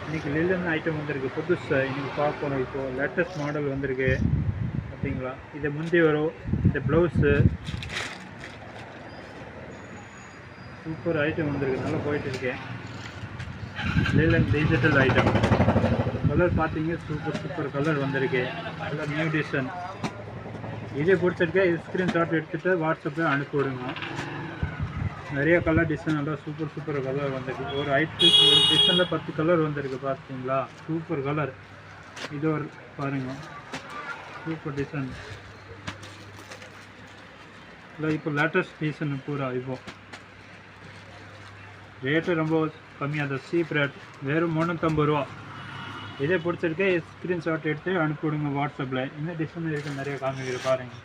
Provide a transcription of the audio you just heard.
இன்றைக்கி லில்லன் ஐட்டம் வந்திருக்கு புதுசாக இன்றைக்கி பார்க்கணும். இப்போது லேட்டஸ்ட் மாடல் வந்திருக்கு பார்த்தீங்களா. இதை முந்தி வரும் இந்த ப்ளவுஸு சூப்பர் ஐட்டம் வந்திருக்கு. நல்லா போயிட்டு இருக்கேன். லில்லன் டிஜிட்டல் ஐட்டம் கலர் பார்த்தீங்க சூப்பர் கலர் வந்திருக்கு. நல்லா நியூ டிசைன். இதே பிடிச்சிருக்கேன். இது ஸ்க்ரீன்ஷாட் எடுத்துகிட்டு வாட்ஸ்அப்பில் அனுப்பி விடுங்க. நிறைய கலர் டிசைன் நல்லா சூப்பர் கலர் வந்திருக்கு. ஒரு டிசைனில் 10 கலர் வந்திருக்கு பார்த்தீங்களா. Super colour. இது ஒரு பாருங்கள் சூப்பர் டிசைன். இல்லை இப்போ லேட்டஸ்ட் டிசைன் பூரா. இப்போ ரேட்டு ரொம்ப கம்மியாக தான், சீப் ரேட், வெறும் 350 ரூபா. இதே பிடிச்சிருக்கே ஸ்க்ரீன்ஷாட் எடுத்து அனுப்பிவிடுங்க வாட்ஸ்அப்பில். இன்னும் டிசைன் இருக்குது நிறைய காமிக்கிற பாருங்கள்.